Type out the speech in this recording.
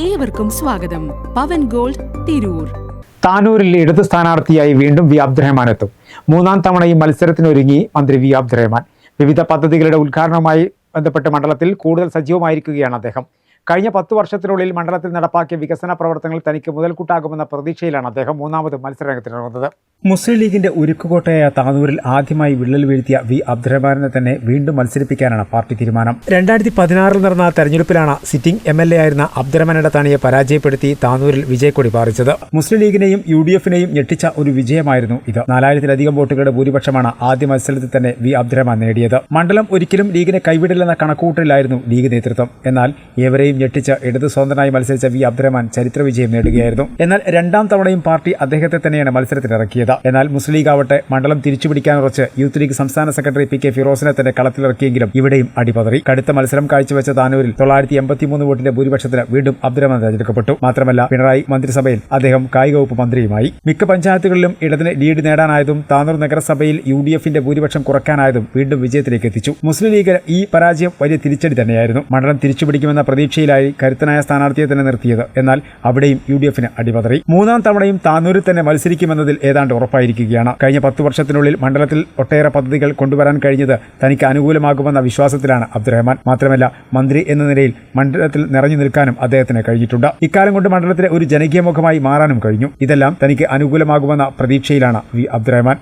ഏവർക്കും സ്വാഗതം. പവൻ ഗോൾഡ്, തിരൂർ. താനൂരിൽ ഇടത് സ്ഥാനാർത്ഥിയായി വീണ്ടും വി അബ്ദുറഹ്മാൻ എത്തും. മൂന്നാം തവണയും മത്സരത്തിനൊരുങ്ങി മന്ത്രി വി അബ്ദുറഹ്മാൻ. വിവിധ പദ്ധതികളുടെ ഉദ്ഘാടനവുമായി ബന്ധപ്പെട്ട് മണ്ഡലത്തിൽ കൂടുതൽ സജീവമായിരിക്കുകയാണ് അദ്ദേഹം. കഴിഞ്ഞ 10 വർഷത്തിനുള്ളിൽ മണ്ഡലത്തിൽ നടപ്പാക്കിയ വികസന പ്രവർത്തനങ്ങൾ തനിക്ക് മുതൽക്കൂട്ടാകുമെന്ന പ്രതീക്ഷയിലാണ് അദ്ദേഹം മൂന്നാമത് മത്സരരംഗത്തിനിറങ്ങുന്നത്. മുസ്ലിം ലീഗിന്റെ ഉരുക്കുകോട്ടയായ താനൂരിൽ ആദ്യമായി വിള്ളൽ വീഴ്ത്തിയ വി അബ്ദുറഹ്മാനെ തന്നെ വീണ്ടും മത്സരിപ്പിക്കാനാണ് പാർട്ടി തീരുമാനം. 2016 നടന്ന തെരഞ്ഞെടുപ്പിലാണ് സിറ്റിംഗ് MLA ആയിരുന്ന അബ്ദുറഹ്മാൻ എടത്താണിയെ പരാജയപ്പെടുത്തി താനൂരിൽ വിജയക്കൊടി പാറിച്ചത്. മുസ്ലിം ലീഗിനെയും UDF-നെയും ഞെട്ടിച്ച ഒരു വിജയമായിരുന്നു ഇത്. 4000-ലധികം വോട്ടുകളുടെ ഭൂരിപക്ഷമാണ് ആദ്യ മത്സരത്തിൽ തന്നെ വി അബ്ദുറഹ്മാൻ നേടിയത്. മണ്ഡലം ഒരിക്കലും ലീഗിനെ കൈവിടില്ലെന്ന കണക്കുകൂട്ടലിലായിരുന്നു ലീഗ് നേതൃത്വം. എന്നാൽ ഏവരെയും ഞെട്ടിച്ച ഇടത് സ്വതന്ത്രനായി മത്സരിച്ച വി അബ്ദുറഹ്മാൻ ചരിത്ര വിജയം നേടുകയായിരുന്നു. എന്നാൽ രണ്ടാം തവണയും പാർട്ടി അദ്ദേഹത്തെ തന്നെയാണ് മത്സരത്തിലിറക്കിയത്. എന്നാൽ മുസ്ലിം ലീഗ് ആവട്ടെ മണ്ഡലം തിരിച്ചുപിടിക്കാനുറച്ച് യൂത്ത് ലീഗ് സംസ്ഥാന സെക്രട്ടറി PK ഫിറോസിനെ തന്നെ കളത്തിലിറക്കിയെങ്കിലും ഇവിടെയും അടിപതറി. കടുത്ത മത്സരം കാഴ്ചവെച്ച താനൂരിൽ 983 വോട്ടിന്റെ ഭൂരിപക്ഷത്തിന് വീണ്ടും അബ്ദുറഹ്മാൻ തെരഞ്ഞെടുക്കപ്പെട്ടു. മാത്രമല്ല പിണറായി മന്ത്രിസഭയിൽ അദ്ദേഹം കായിക വകുപ്പ് മന്ത്രിയുമായി. മിക്ക പഞ്ചായത്തുകളിലും ഇടതിന് ലീഡ് നേടാനായതും താനൂർ നഗരസഭയിൽ UDF-ന്റെ ഭൂരിപക്ഷം കുറയ്ക്കാനായതും വീണ്ടും വിജയത്തിലേക്ക് എത്തിച്ചു. മുസ്ലിം ലീഗ് ഈ പരാജയം വലിയ തിരിച്ചടി തന്നെയായിരുന്നു. മണ്ഡലം തിരിച്ചുപിടിക്കുമെന്ന പ്രതീക്ഷയിലായി കരുത്തനായ സ്ഥാനാർത്ഥിയെ തന്നെ നിർത്തിയത്. എന്നാൽ അവിടെയും UDF-ന് അടിപതറി. മൂന്നാം തവണയും താനൂരിൽ തന്നെ മത്സരിക്കുമെന്നതിൽ ഏതാണ്ട് ഉറപ്പായിരിക്കുകയാണ്. കഴിഞ്ഞ 10 വർഷത്തിനുള്ളിൽ മണ്ഡലത്തിൽ ഒട്ടേറെ പദ്ധതികൾ കൊണ്ടുവരാൻ കഴിഞ്ഞത് തനിക്ക് അനുകൂലമാകുമെന്ന വിശ്വാസത്തിലാണ് അബ്ദുറഹ്മാൻ. മാത്രമല്ല മന്ത്രി എന്ന നിലയിൽ മണ്ഡലത്തിൽ നിറഞ്ഞു നിൽക്കാനും അദ്ദേഹത്തിന് കഴിഞ്ഞിട്ടുണ്ട്. ഇക്കാലം കൊണ്ട് മണ്ഡലത്തിലെ ഒരു ജനകീയ മുഖമായി മാറാനും കഴിഞ്ഞു. ഇതെല്ലാം തനിക്ക് അനുകൂലമാകുമെന്ന പ്രതീക്ഷയിലാണ് വി അബ്ദുറഹ്മാൻ.